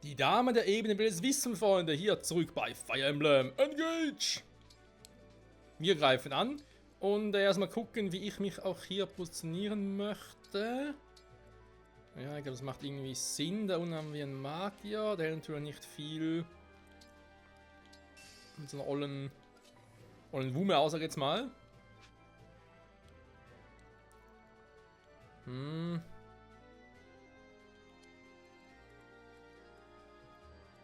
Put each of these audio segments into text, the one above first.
Die Dame der Ebene will es wissen, Freunde. Hier zurück bei Fire Emblem Engage. Wir greifen an und erstmal gucken, wie ich mich auch hier positionieren möchte. Ja, ich glaube, das macht irgendwie Sinn. Da unten haben wir einen Magier. Der hält natürlich nicht viel. Mit so einer ollen Wumme aus, sag ich jetzt mal.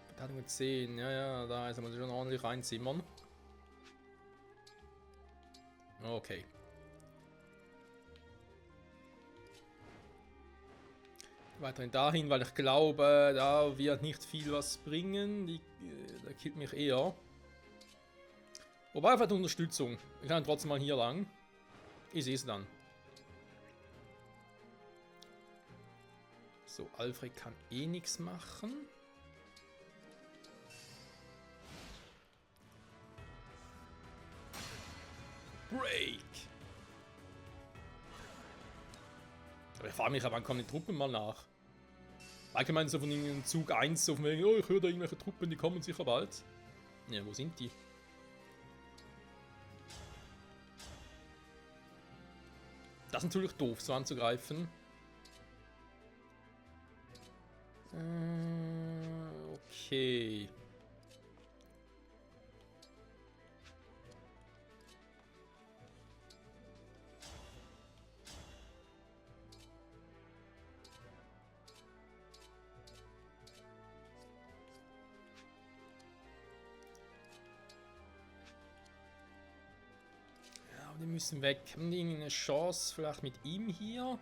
Verteidigung 10. Ja, da ist er, muss ich schon ordentlich reinzimmern. Okay. Weiterhin dahin, weil ich glaube, da wird nicht viel was bringen. Der killt mich eher. Wobei, vielleicht Unterstützung. Ich kann trotzdem mal hier lang. Ich sehe es dann. So, Alfred kann eh nichts machen. Break! Aber ich frage mich, wann kommen die Truppen mal nach? Allgemein so von irgendeinem Zug 1 auf mir, oh, ich höre da irgendwelche Truppen, die kommen sicher bald. Ja, wo sind die? Das ist natürlich doof, so anzugreifen. Okay. Die müssen weg. Haben die eine Chance, vielleicht mit ihm hier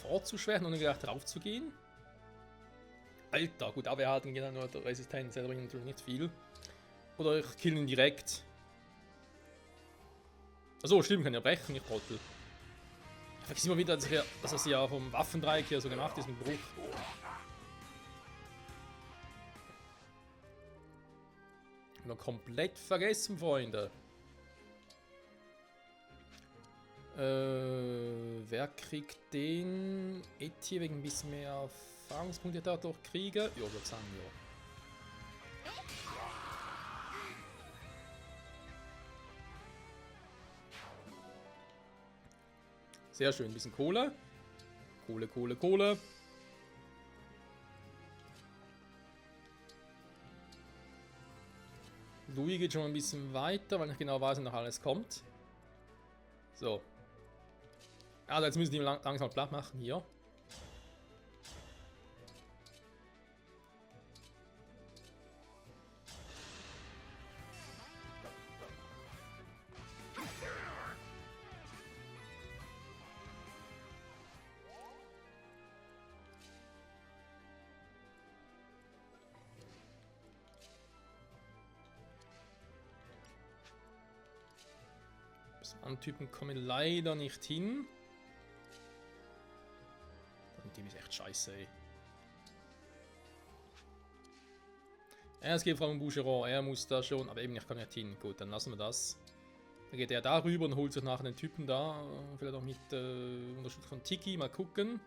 vorzuschwächen und gleich drauf zu gehen? Alter, gut, aber er hat genau nur Resistenz, er bringt natürlich nicht viel. Oder ich kill ihn direkt. Achso, stimmt, kann ja brechen, ich Trottel. Ich vergesse immer wieder, dass das ja vom Waffendreieck hier so gemacht ist mit Bruch. Noch komplett vergessen, Freunde. Wer kriegt den? Eti wegen ein bisschen mehr Erfahrungspunkte dadurch kriegen? Ja, würde sagen, ja. Sehr schön, ein bisschen Kohle. Kohle. Louis geht schon mal ein bisschen weiter, weil ich genau weiß, wie noch alles kommt. So. Also jetzt müssen die langsam platt machen hier. Bis an Typen komme ich leider nicht hin. Das Team ist echt scheiße, ey. Es geht vor allem um Boucheron, er muss da schon, aber eben, ich kann nicht hin. Gut, dann lassen wir das. Dann geht er da rüber und holt sich nachher den Typen da. Vielleicht auch mit Unterstützung von Tiki, mal gucken.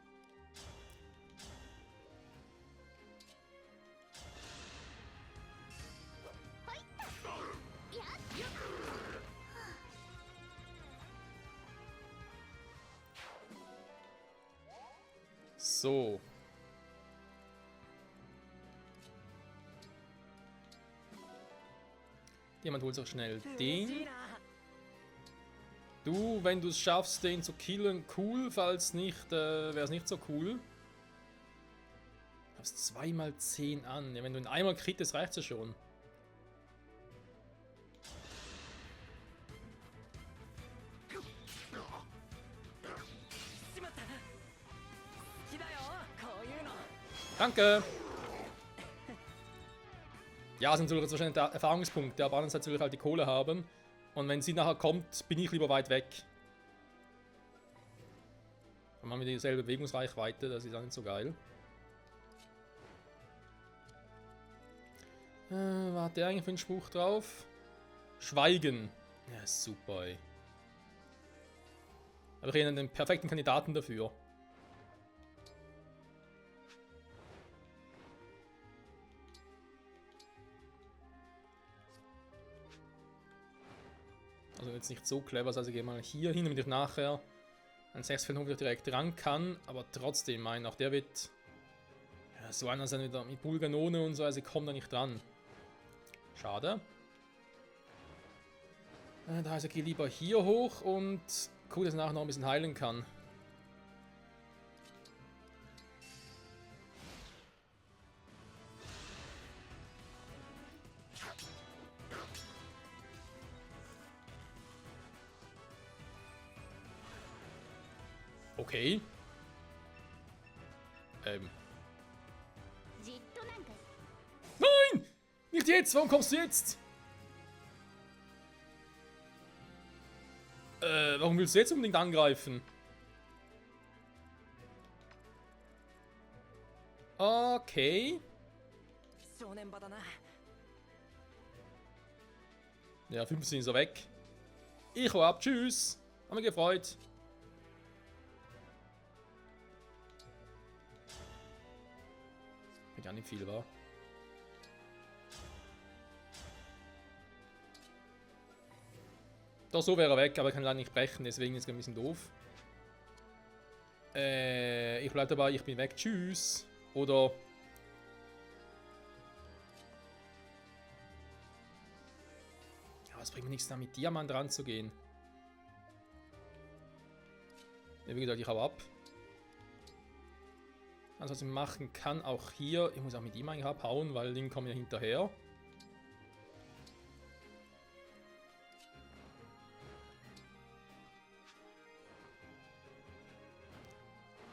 So. Jemand holt sich schnell den. Du, wenn du es schaffst, den zu killen, cool. Falls nicht, wäre es nicht so cool. Du hast 2x10 an. Ja, wenn du ihn einmal kriegst, reicht es ja schon. Danke! Ja, sind natürlich wahrscheinlich Erfahrungspunkte, aber andererseits will ich halt die Kohle haben. Und wenn sie nachher kommt, bin ich lieber weit weg. Dann haben wir dieselbe Bewegungsreichweite, das ist auch nicht so geil. Warte der eigentlich für einen Spruch drauf? Schweigen. Ja, super, ey. Aber ich habe den perfekten Kandidaten dafür. jetzt nicht so clever, also gehe mal hier hin, damit ich nachher an 6 Felden wieder direkt ran kann. Aber trotzdem, mein, auch der wird ja, so einer sein wieder mit Bulganone und so, also ich komme da nicht dran. Schade. Da also gehe ich lieber hier hoch und cool, dass ich nachher noch ein bisschen heilen kann. Okay. Nein! Nicht jetzt! Warum kommst du jetzt? Warum willst du jetzt unbedingt angreifen? Okay. Ja, 15 ist er weg. Ich hau ab. Tschüss. Haben mich gefreut. Ja, nicht viel, war. Doch, so wäre er weg, aber er kann leider nicht brechen, deswegen ist es ein bisschen doof. Ich bleibe dabei, ich bin weg. Tschüss. Oder... Ja, es bringt mir nichts, da mit Diamant ranzugehen. Ja, wie gesagt, ich hau ab. Also, was ich machen kann, auch hier, ich muss auch mit ihm eigentlich abhauen, weil den kommen ja hinterher.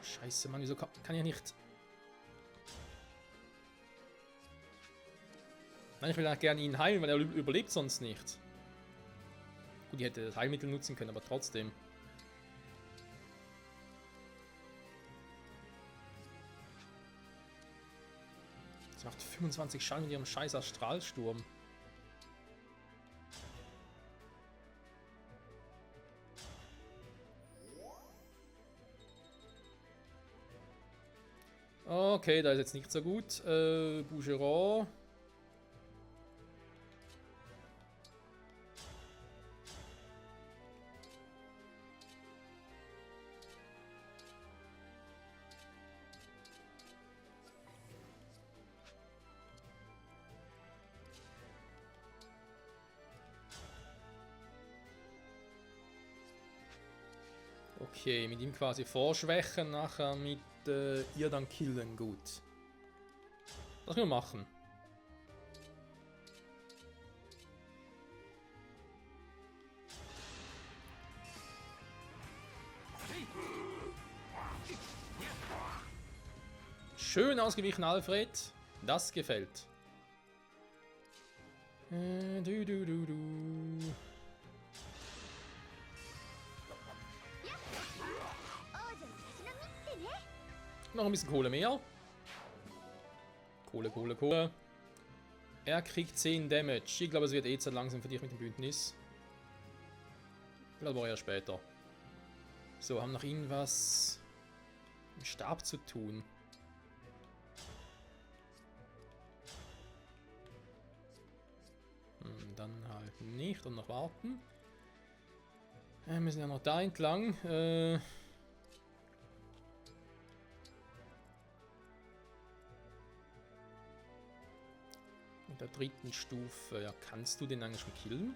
Scheiße, Mann, wieso kann ich nicht... Nein, ich will eigentlich gerne ihn heilen, weil er überlebt sonst nicht. Gut, ich hätte das Heilmittel nutzen können, aber trotzdem. Sie macht 25 Schaden mit ihrem scheiß Astralsturm. Okay, da ist jetzt nicht so gut. Bougeron. Okay, mit ihm quasi vorschwächen, nachher mit ihr dann killen, gut. Das können wir machen. Schön ausgewichen, Alfred. Das gefällt. Noch ein bisschen Kohle mehr. Kohle, Kohle, Kohle. Er kriegt 10 Damage. Ich glaube, es wird eh zu langsam für dich mit dem Bündnis. Vielleicht aber eher später. So, haben noch irgendwas mit Stab zu tun. Dann halt nicht und noch warten. Wir müssen ja noch da entlang. Mit der dritten Stufe. Ja, kannst du den eigentlich schon killen?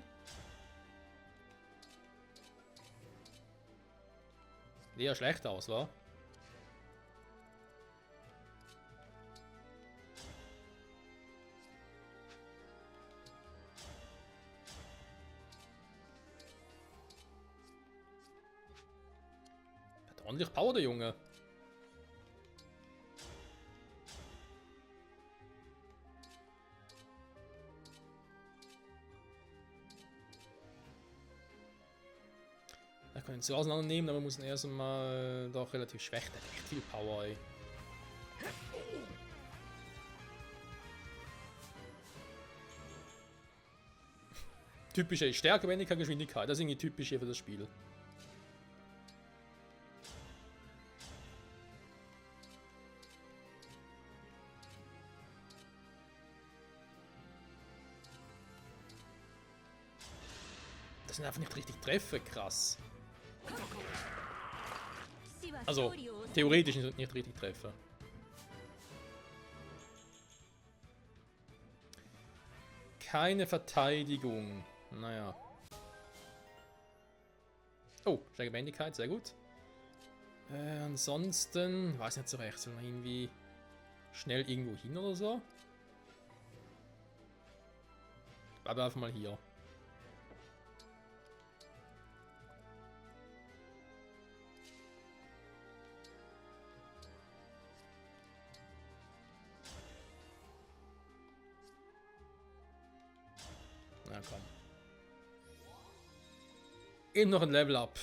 Sieht eher schlecht aus, wa? Hat ordentlich Power, der Junge. Ich kann ihn so auseinandernehmen, aber wir müssen erst mal doch relativ schwach. Der hat echt viel Power, ey. Typische Stärke, weniger Geschwindigkeit. Das ist irgendwie typisch hier für das Spiel. Das sind einfach nicht richtig treffen, krass. Also, theoretisch nicht richtig treffen. Keine Verteidigung. Naja. Oh, starke Wendigkeit, sehr gut. Ansonsten, weiß nicht so recht, soll man irgendwie schnell irgendwo hin oder so? Bleiben wir einfach mal hier. Na komm. Eben noch ein Level Up.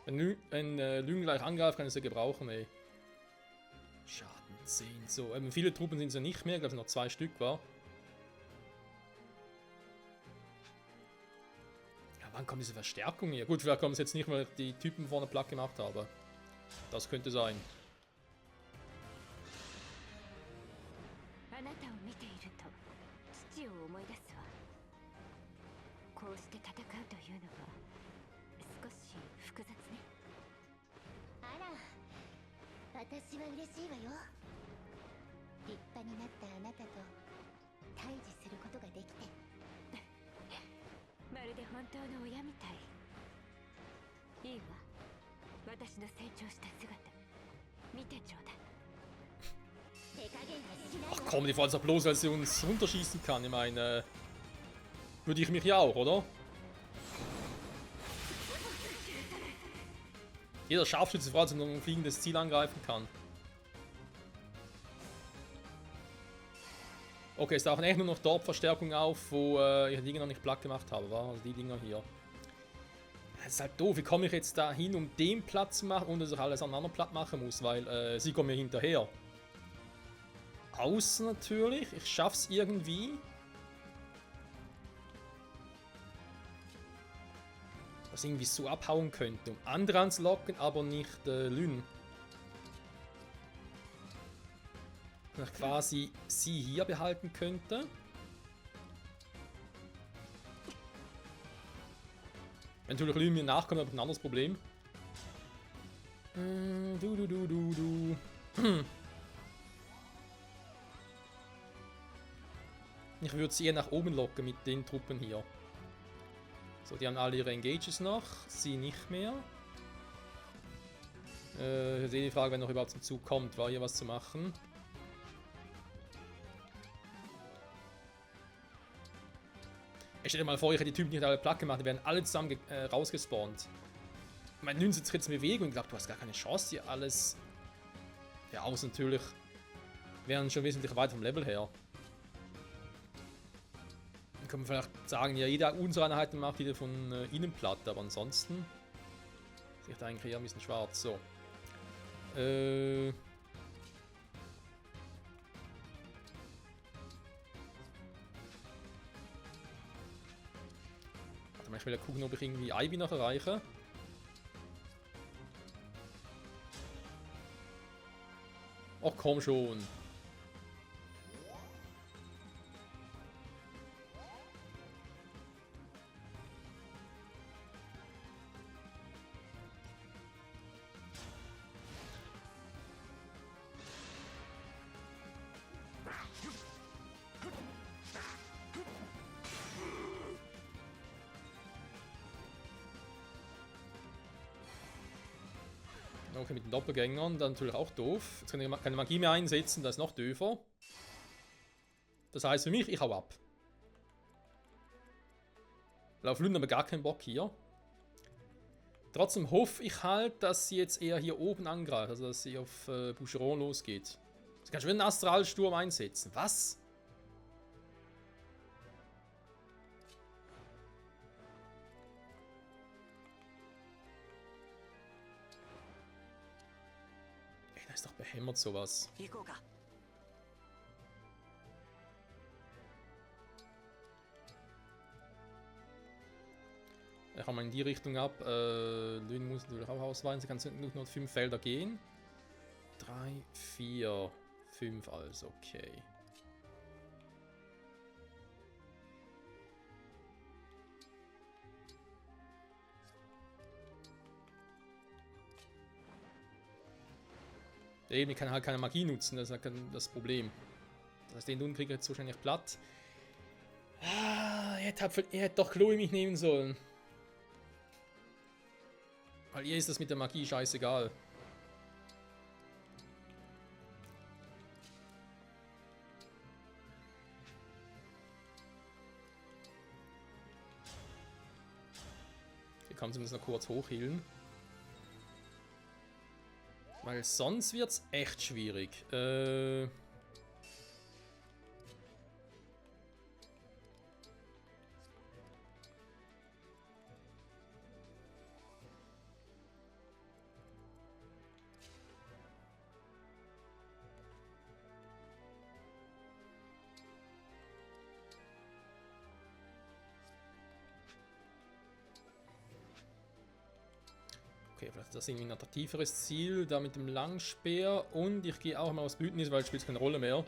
Wenn Lügen gleich angreift, kann ich sie gebrauchen, ey. Schaden 10. So, viele Truppen sind es ja nicht mehr, ich glaube, es sind noch 2 Stück, war. Ja, wann kommt diese Verstärkung hier? Gut, vielleicht kommen es jetzt nicht, weil ich die Typen vorne platt gemacht habe. Das könnte sein. Ach komm, die fallen doch bloß, weil sie uns runterschießen kann. Ich meine, würde ich mich ja auch, oder? Jeder Scharfschütze fragt, dass er ein fliegendes Ziel angreifen kann. Okay, es tauchen echt nur noch dort Verstärkungen auf, wo ich die Dinger noch nicht platt gemacht habe, wa? Also die Dinger hier. Das ist halt doof, wie komme ich jetzt da hin, um den platt zu machen, ohne dass ich alles aneinander platt machen muss, weil sie kommen mir hinterher. Außen natürlich, ich schaff's irgendwie. Was irgendwie so abhauen könnte, um andere anzulocken, aber nicht Lyn. Dass ich quasi sie hier behalten könnte. Wenn natürlich Lyn mir nachkommt, habe ich ein anderes Problem. Ich würde sie eher nach oben locken mit den Truppen hier. So, die haben alle ihre Engages noch. Sie nicht mehr. Ich sehe die Frage, wenn noch überhaupt zum Zug kommt, war hier was zu machen. Ich stell dir mal vor, ich hätte die Typen nicht alle platt gemacht, die werden alle zusammen rausgespawnt. Mein Lyn sitzt jetzt in Bewegung und ich glaube, du hast gar keine Chance hier alles. Ja, außen natürlich wären schon wesentlich weiter vom Level her. Dann können wir vielleicht sagen, ja, jede unserer Einheiten macht jede von ihnen platt, aber ansonsten sehe ich da eigentlich eher ein bisschen schwarz. So. Ich will ja gucken, ob ich irgendwie Ivy noch erreiche. Ach komm schon. Okay, mit den Doppelgängern, dann natürlich auch doof. Jetzt kann ich keine Magie mehr einsetzen, das ist noch döfer. Das heißt für mich, ich hau ab. Weil auf Lyn haben wir gar keinen Bock hier. Trotzdem hoffe ich halt, dass sie jetzt eher hier oben angreift, also dass sie auf Boucheron losgeht. Sie kann schon wieder einen Astralsturm einsetzen. Was? Das ist doch behämmert sowas. Ich habe mal in die Richtung ab. Lyn muss natürlich auch ausweichen. Sie kann nur 5 Felder gehen. 3, 4, 5 also, okay. Der eben kann halt keine Magie nutzen, das ist halt das Problem. Das heißt, den Dunden kriege ich jetzt wahrscheinlich platt. Ah, ihr hättet doch Chloe mich nehmen sollen. Weil ihr ist das mit der Magie scheißegal. Hier kann zumindest noch kurz hochhealen. Weil sonst wird es echt schwierig. Okay, vielleicht ist das irgendwie ein attraktiveres Ziel, da mit dem Langspeer. Und ich gehe auch mal aufs Bündnis, weil es spielt keine Rolle mehr.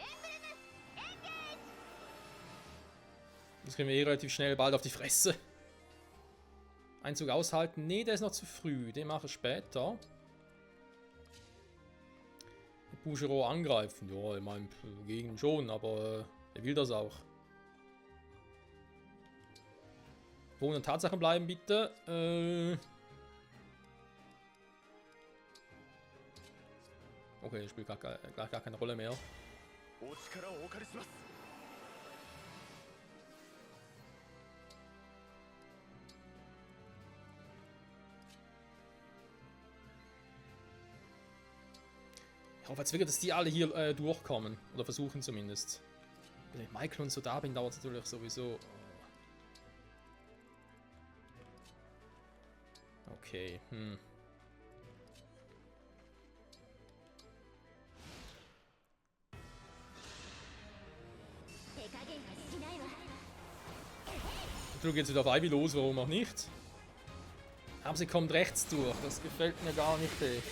Das kriegen wir eh relativ schnell bald auf die Fresse. Einzug aushalten. Nee, der ist noch zu früh. Den mache ich später. Bouchereau angreifen. Ja, ich meine, gegen schon, aber er will das auch. Wohnen und Tatsachen bleiben, bitte. Okay, das spielt gar keine Rolle mehr. Ich hoffe jetzt wirklich, dass die alle hier durchkommen. Oder versuchen zumindest. Wenn ich Michael und so da bin, dauert es natürlich sowieso. Okay, Natürlich geht es wieder auf Ivy los, warum auch nicht. Aber sie kommt rechts durch, das gefällt mir gar nicht. Ey.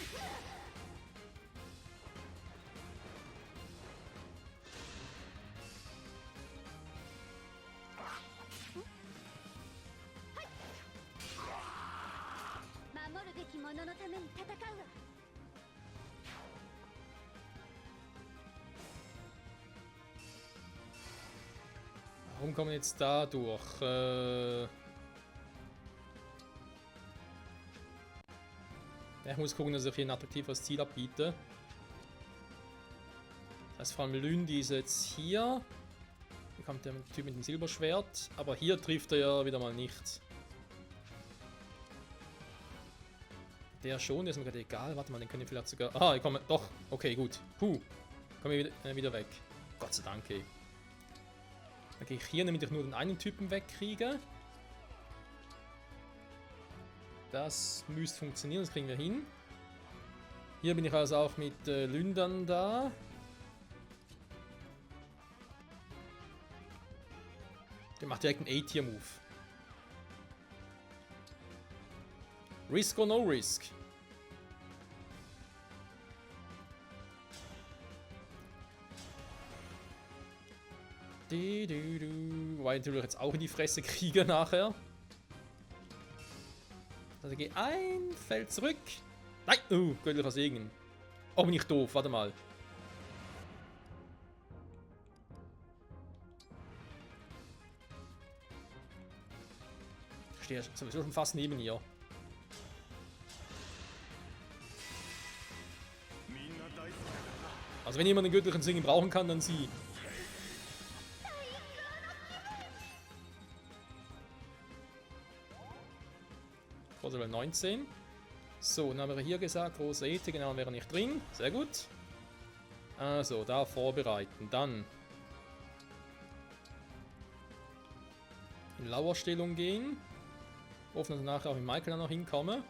Warum kommen wir jetzt da durch? Ich muss gucken, dass ich hier ein attraktiveres Ziel abbiete. Das heißt, vor allem Lündi ist jetzt hier. Hier kommt der Typ mit dem Silberschwert. Aber hier trifft er ja wieder mal nicht. Der schon, der ist mir gerade egal. Warte mal, den können wir vielleicht sogar... Ah, ich komme... Doch, okay, gut. Puh. Komme ich wieder weg. Gott sei Dank, ey. Dann gehe ich hier, damit ich nur den einen Typen wegkriege. Das müsste funktionieren, das kriegen wir hin. Hier bin ich also auch mit Lündern da. Der macht direkt einen A-Tier-Move. Risk or no risk? Wobei ich natürlich jetzt auch in die Fresse kriege nachher. Also geh ein, fällt zurück. Nein! Göttlicher Segen. Oh, bin ich doof, warte mal. Ich stehe sowieso schon fast neben ihr. Also wenn jemand den göttlichen Segen brauchen kann, dann sie. Level 19. So, dann haben wir hier gesagt, große Ethik, genau, wäre nicht drin. Sehr gut. Also, da vorbereiten. Dann in Lauerstellung gehen. Hoffen, dass ich nachher auch mit Michael noch hinkomme.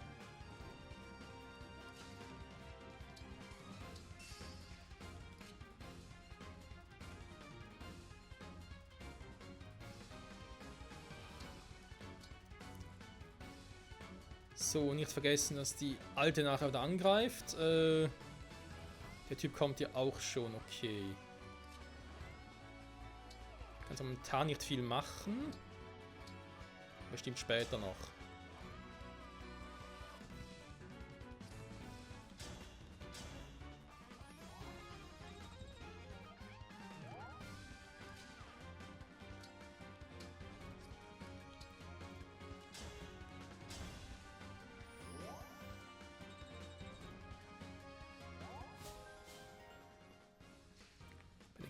So, nicht vergessen, dass die Alte nachher wieder angreift. Der Typ kommt ja auch schon, okay. Kann momentan nicht viel machen. Bestimmt später noch.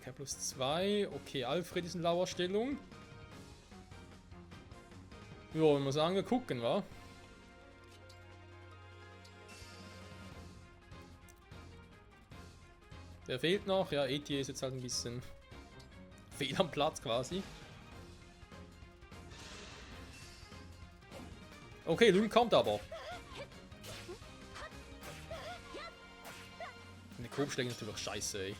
Okay, +2. Okay, Alfred ist in Lauerstellung. Ja, wir müssen sagen, wir gucken, wa? Der fehlt noch. Ja, Etier ist jetzt halt ein bisschen fehl am Platz quasi. Okay, Lyn kommt aber. Eine Grobschläge natürlich scheiße, ey.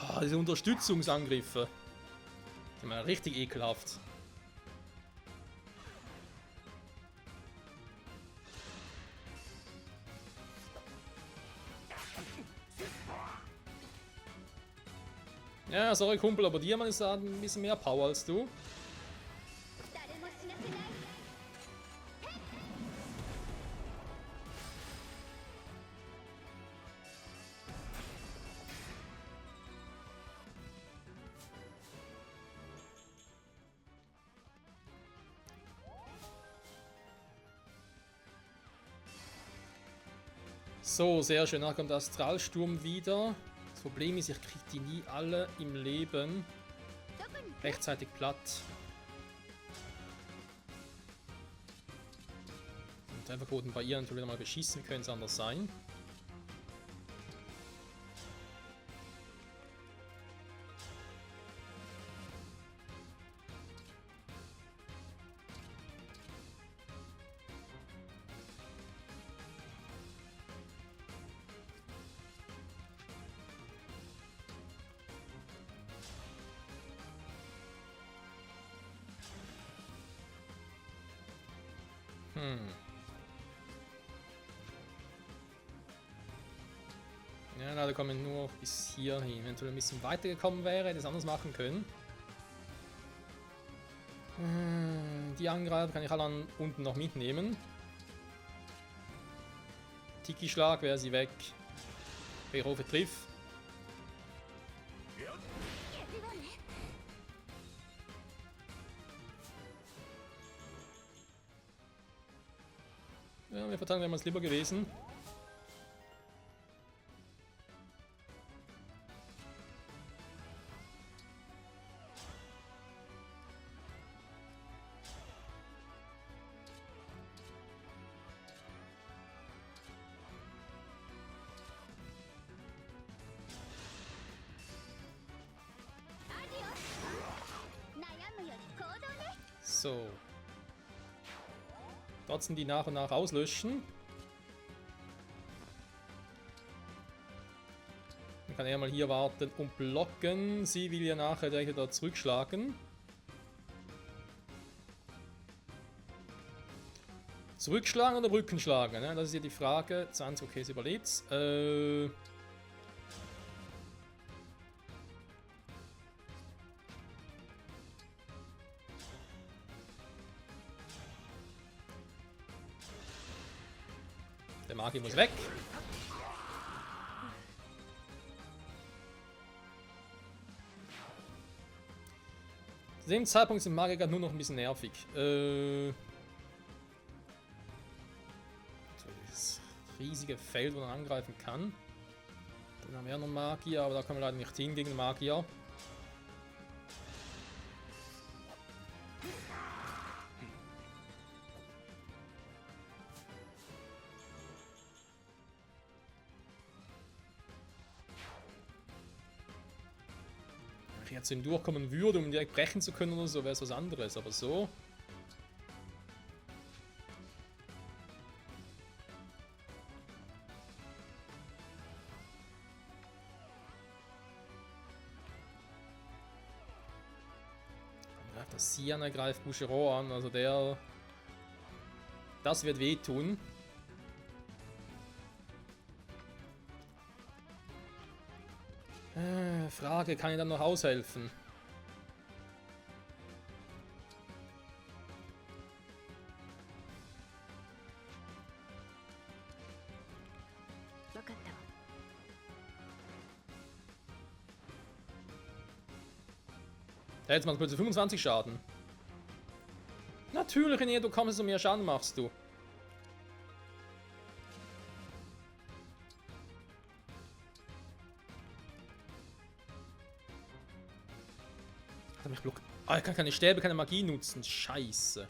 Ah, diese Unterstützungsangriffe. Die sind richtig ekelhaft. Ja, sorry Kumpel, aber Diamant ist ein bisschen mehr Power als du. So, sehr schön. Dann kommt der Astralsturm wieder. Das Problem ist, ich kriege die nie alle im Leben rechtzeitig platt. Und einfach wurden bei ihr natürlich mal beschissen, können es anders sein. Ja, leider kommen wir nur bis hierhin. Wenn du ein bisschen weitergekommen wäre, hätte ich es anders machen können. Die Angreifer kann ich alle unten noch mitnehmen. Tiki-Schlag, wäre sie weg. Berofe trifft. Ja, wir verteilen, wären wir es lieber gewesen. So. Trotzdem die nach und nach auslöschen. Dann kann er mal hier warten und blocken. Sie will ja nachher direkt wieder zurückschlagen. Zurückschlagen oder Rückenschlagen? Ne? Das ist ja die Frage. 20, okay, sie überlebt's. Der Magier muss weg. Zu dem Zeitpunkt sind Magier nur noch ein bisschen nervig. Das riesige Feld, wo man angreifen kann. Dann haben wir noch Magier, aber da können wir leider nicht hin gegen Magier. Wenn ich jetzt zu ihm durchkommen würde, um ihn direkt brechen zu können oder so, wäre es was anderes, aber so. Siana greift Boucheron an, also der... Das wird wehtun. Frage, kann ich dann noch aushelfen? Ja, jetzt macht plötzlich 25 Schaden. Natürlich, René, du kommst, so mehr Schaden machst du. Hat er mich blockiert? Ah, ich kann keine Stäbe, keine Magie nutzen. Scheiße.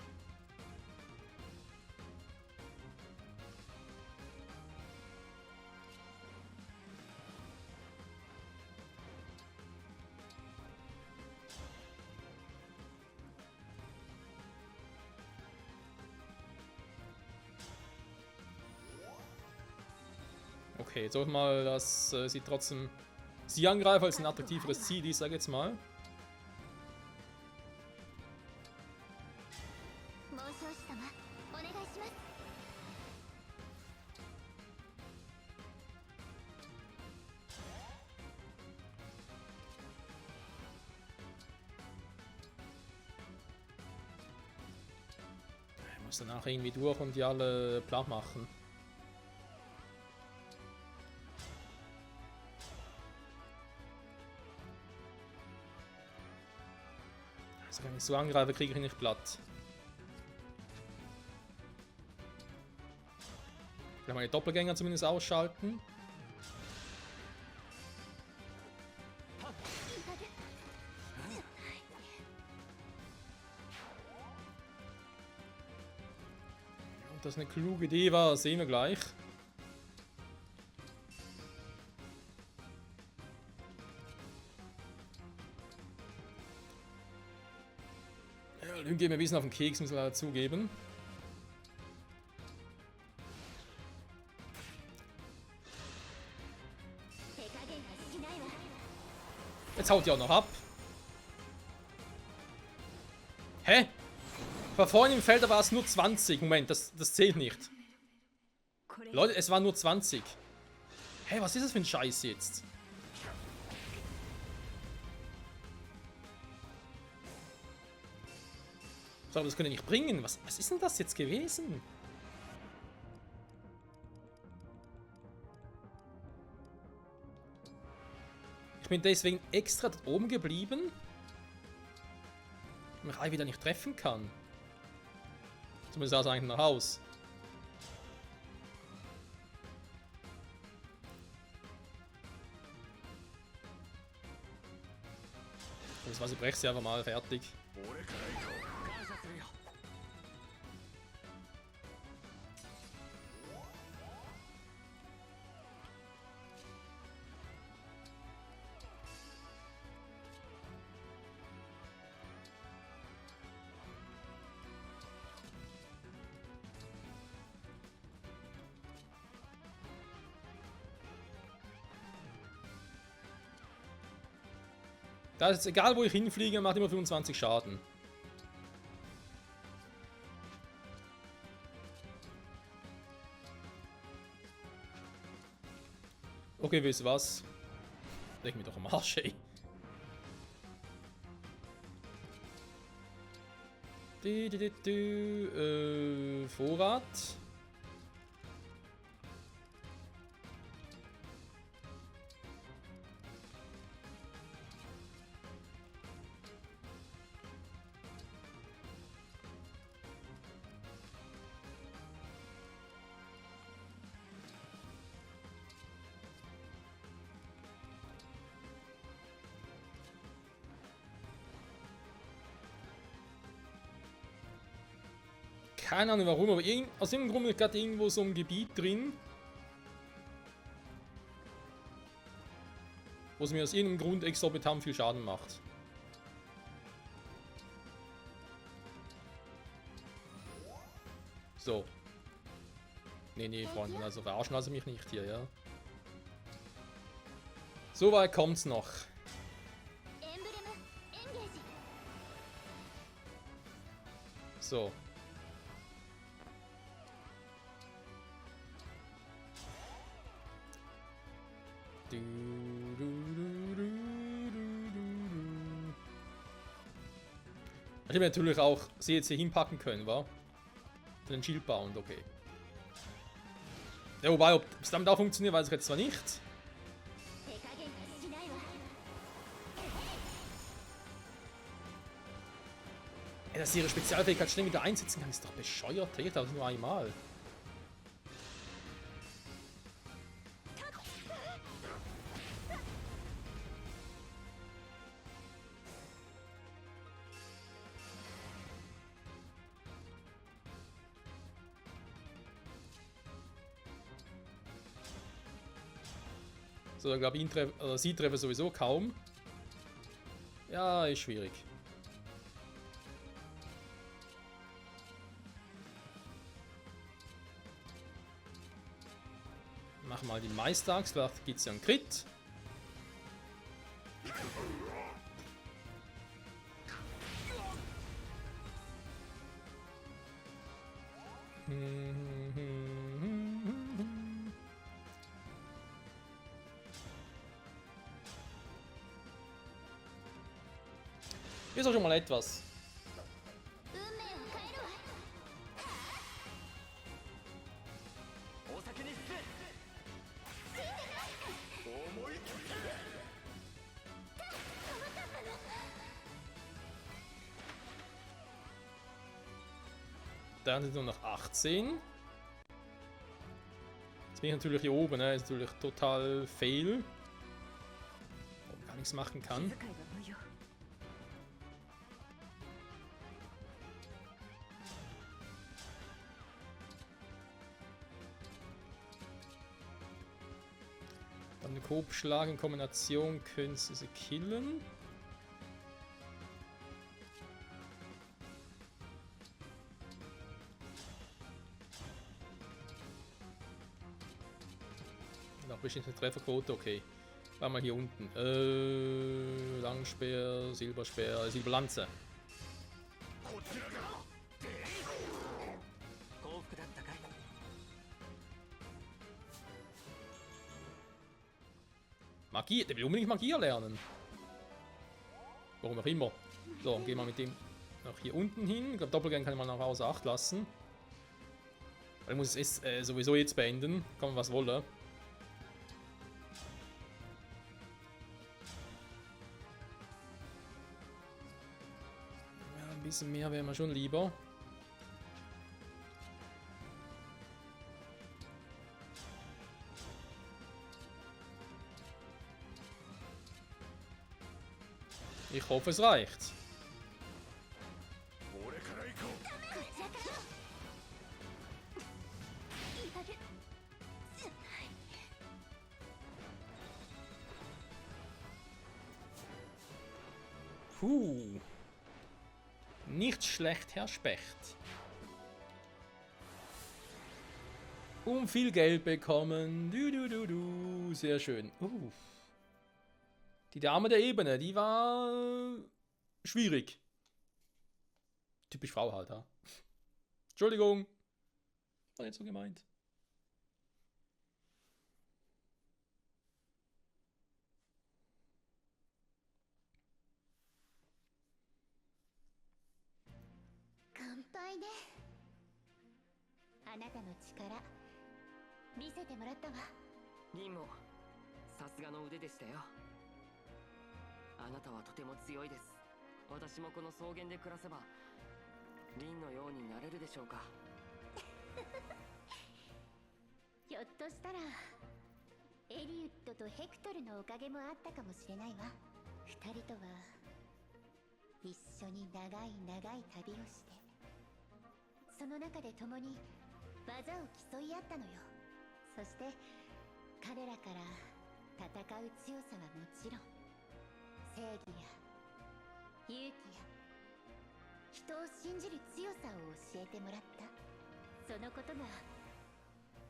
Okay, jetzt auch mal, dass sie trotzdem sie angreifen als ein attraktiveres Ziel ist, sag jetzt mal. Ich muss danach irgendwie durch und die alle platt machen. Also wenn ich so angreife, kriege ich ihn nicht platt. Ich kann meine Doppelgänger zumindest ausschalten. Ob das eine kluge Idee war, sehen wir gleich. Ja, Lügen geht mir ein bisschen auf den Keks, müssen wir leider zugeben. Jetzt haut die auch noch ab. Hä? War vorhin im Feld, da war es nur 20. Moment, das zählt nicht. Leute, es waren nur 20. Hä, was ist das für ein Scheiß jetzt? So, das könnte nicht bringen. Was ist denn das jetzt gewesen? Ich bin deswegen extra dort oben geblieben, weil ich wieder nicht treffen kann. Zumindest aus eigentlich nach Haus. Das war, sie brecht sie einfach mal fertig. Da ist egal, wo ich hinfliege, macht immer 25 Schaden. Okay, wisst ihr was? Leg mich doch am Arsch, ey. Vorrat. Keine Ahnung warum, aber aus irgendeinem Grund bin ich gerade irgendwo so im Gebiet drin, wo es mir aus irgendeinem Grund exorbitant viel Schaden macht. So. Nee, Freunde, also verarschen also mich nicht hier, ja. So weit kommt's noch. So. Ich hätte natürlich auch sie jetzt hier hinpacken können, wa? Für den Shieldbound, okay. Ja, wobei, ob es damit auch funktioniert, weiß ich jetzt zwar nicht. Dass sie ihre Spezialfähigkeit schnell wieder einsetzen kann, ist doch bescheuert. Ich glaube, nur einmal. So, ich glaube, sie treffen sowieso kaum. Ja, ist schwierig. Mach mal die Meisterachs, vielleicht gibt es ja einen Crit. Ist auch schon mal etwas. Dann sind nur noch 18. Jetzt bin ich natürlich hier oben, ne? Ist natürlich total fail. Wo man gar nichts machen kann. Dann eine Kopfschlag in Kombination können sie killen. Bestimmt eine Trefferquote, okay. War mal hier unten. Langspeer, Silberspeer, Silberlanze. Magie, der will unbedingt Magie lernen. Warum auch immer. So, gehen wir mit dem nach hier unten hin. Ich glaube, Doppelgang kann man nach außer Acht lassen. Weil ich muss es sowieso jetzt beenden. Kann man was wollen. Ein bisschen mehr wäre mir schon lieber. Ich hoffe, es reicht. Puh. Nicht schlecht, Herr Specht. Viel Geld bekommen. Du. Sehr schön. Die Dame der Ebene, die war schwierig. Typisch Frau halt, ha. Entschuldigung. War nicht so gemeint.リンもさすがの腕でしたよ。あなたはとても強いです。私もこの草原で暮らせばリンのようになれるでしょうか。ひょっとしたらエリウッドとヘクトルのおかげもあったかもしれないわ。二人とは一緒に長い長い旅をして、その中で共に技を競い合ったのよ。そして彼らから戦う強さはもちろん、正義や勇気や人を信じる強さを教えてもらった。そのことが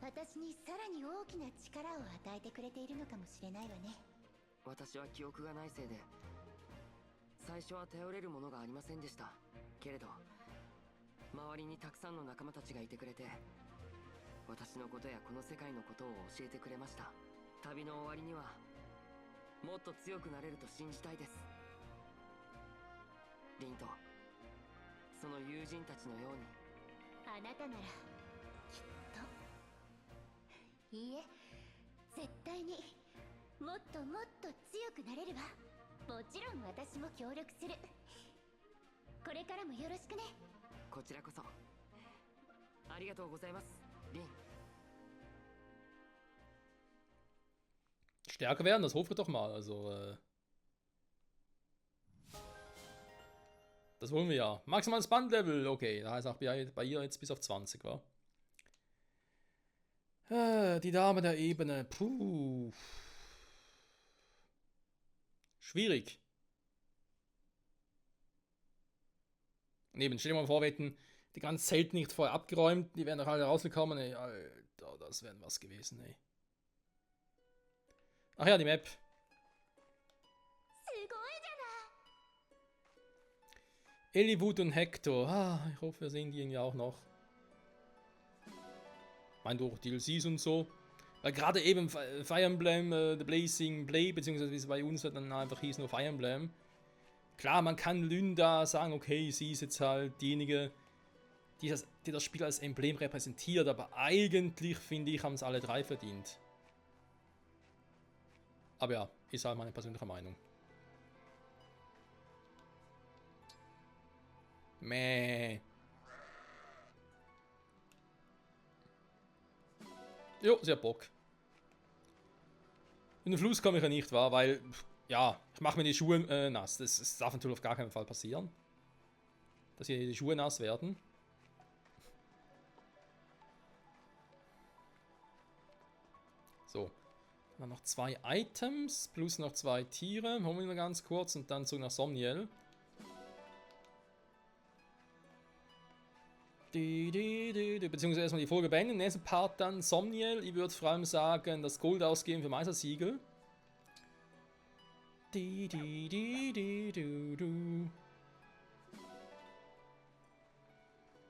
私にさらに大きな力を与えてくれているのかもしれないわね。私は記憶がないせいで最初は頼れるものがありませんでした。けれど周りにたくさんの仲間たちがいてくれて、私のことやこの世界のことを教えてくれました。旅の終わりにはもっと強くなれると信じたいです。リンとその友人たちのように。あなたならきっと。いいえ、絶対にもっともっと強くなれるわ。もちろん私も協力する。これからもよろしくね。こちらこそありがとうございます、リン。 Stärker werden, das hoffen wir doch mal. Also, das wollen wir ja. Maximales Bandlevel, okay. Da heißt auch bei ihr jetzt bis auf 20, wa? Die Dame der Ebene. Puh. Schwierig. Und eben, stell dir mal vor, wir hätten die ganze Zelt nicht vorher abgeräumt. Die wären doch alle rausgekommen. Ey, Alter, das wäre was gewesen, ey. Ach ja, die Map. Eliwood und Hector. Ah, ich hoffe, wir sehen die irgendwie auch noch. Ich meine, durch DLCs und so. Weil gerade eben Fire Emblem, The Blazing Blade, beziehungsweise wie es bei uns dann einfach hieß, nur Fire Emblem. Klar, man kann Lynda sagen, okay, sie ist jetzt halt diejenige, die das Spiel als Emblem repräsentiert, aber eigentlich, finde ich, haben es alle drei verdient. Aber ja, ist halt meine persönliche Meinung. Meh. Jo, sie hat Bock. In den Fluss komme ich ja nicht, wahr? Weil, ja, ich mache mir die Schuhe nass. Das darf natürlich auf gar keinen Fall passieren. Dass hier die Schuhe nass werden. So. Dann noch 2 Items, plus noch 2 Tiere. Holen wir noch ganz kurz und dann zurück nach Somniel. Beziehungsweise erstmal die Folge beenden. Im nächsten Part dann Somniel. Ich würde vor allem sagen, das Gold ausgeben für Meistersiegel.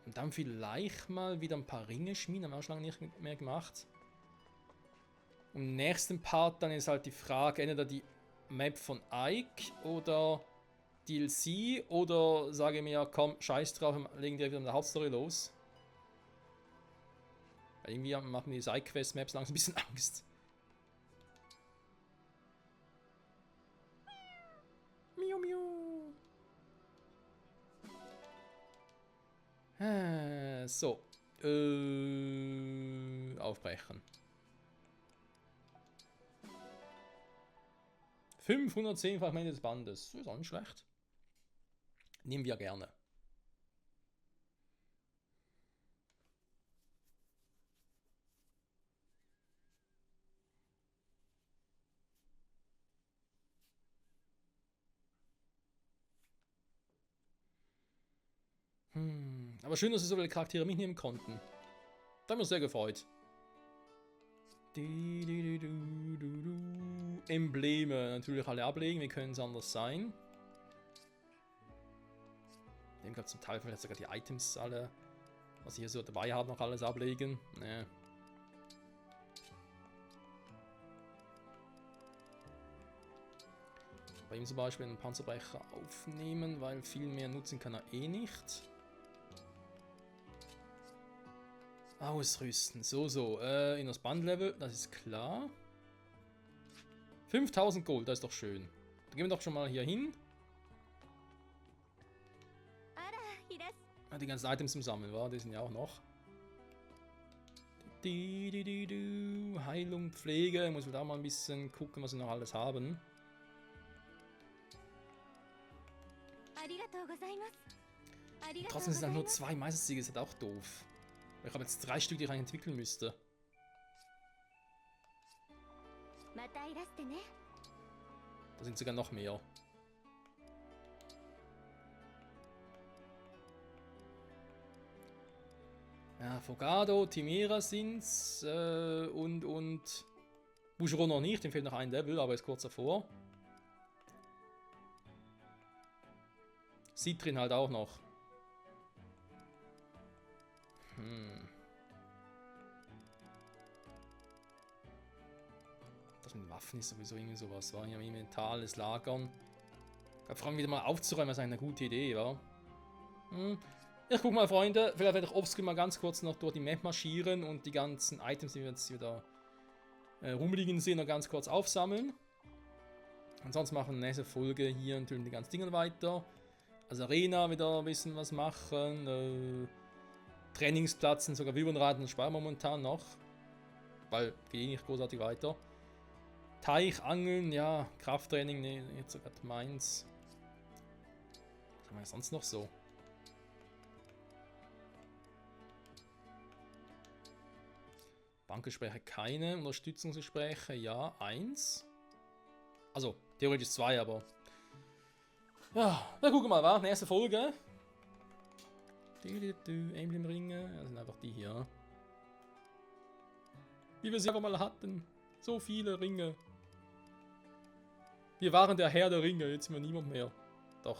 Und dann vielleicht mal wieder ein paar Ringe schmieden. Haben wir auch schon lange nicht mehr gemacht. Und im nächsten Part dann ist halt die Frage, entweder die Map von Ike oder DLC oder sage mir, komm, scheiß drauf, legen die wieder in der Hauptstory los. Weil irgendwie machen die Side-Quest-Maps langsam ein bisschen Angst. Miu, miu. So. Aufbrechen. 510 Fragmente des Bandes. Das ist auch nicht schlecht. Nehmen wir gerne. Aber schön, dass sie so viele Charaktere mitnehmen konnten. Da haben wir uns sehr gefreut. Embleme natürlich alle ablegen, wie können es anders sein? Dem gab es zum Teil vielleicht sogar die Items alle, was ich hier so dabei habe, noch alles ablegen. Nee. Bei ihm zum Beispiel einen Panzerbrecher aufnehmen, weil viel mehr nutzen kann er eh nicht. Ausrüsten, so, in das Bandlevel, das ist klar. 5000 Gold, das ist doch schön. Dann gehen wir doch schon mal hier hin. Die ganzen Items zum Sammeln, war, die sind ja auch noch. Heilung, Pflege, muss man da mal ein bisschen gucken, was wir noch alles haben. Trotzdem sind dann nur 2 Meistersiege, ist halt auch doof. Ich habe jetzt 3 Stück, die ich rein entwickeln müsste. Da sind sogar noch mehr. Ja, Fogado, Timera sind's und Boucheron noch nicht, dem fehlt noch ein Level, aber ist kurz davor. Citrin halt auch noch. Das mit Waffen ist sowieso irgendwie sowas, war ja mentales Lagern. Vor allem wieder mal aufzuräumen, ist eine gute Idee, ja. Ich guck mal, Freunde, vielleicht werde ich offscreen mal ganz kurz noch durch die Map marschieren und die ganzen Items, die wir jetzt wieder rumliegen sehen, noch ganz kurz aufsammeln. Ansonsten machen wir in der nächsten Folge hier natürlich die ganzen Dinge weiter. Also Arena wieder ein bisschen was machen. Trainingsplätzen, sogar Wübenraten sparen wir momentan noch. Weil geht eh nicht großartig weiter. Teich, Angeln, ja, Krafttraining, nee, jetzt sogar meins. Was haben wir sonst noch so? Bankgespräche keine, Unterstützungsgespräche, ja, 1. Also, theoretisch 2, aber... Ja, dann gucken wir mal, wa? Nächste Folge. Emblem-Ringe, das sind einfach die hier. Wie wir sie einfach mal hatten. So viele Ringe. Wir waren der Herr der Ringe, jetzt sind wir niemand mehr. Doch.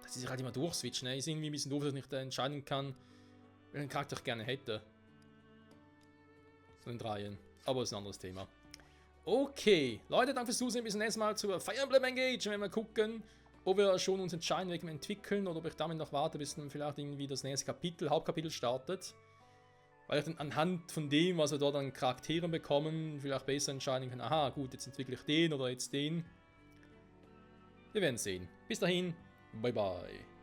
Das ist halt immer durchswitchen, ne? Ist irgendwie ein bisschen doof, dass ich nicht entscheiden kann, welchen Charakter ich gerne hätte. So in Dreien. Aber das ist ein anderes Thema. Okay, Leute, danke fürs Zusehen. Bis zum nächsten Mal zu Fire Emblem Engage. Wenn wir gucken, ob wir schon uns entscheiden, wegen dem Entwickeln oder ob ich damit noch warte, bis dann vielleicht irgendwie das nächste Kapitel, Hauptkapitel startet. Weil ich dann anhand von dem, was wir dort an Charakteren bekommen, vielleicht besser entscheiden kann, aha, gut, jetzt entwickle ich den oder jetzt den. Wir werden sehen. Bis dahin, bye bye.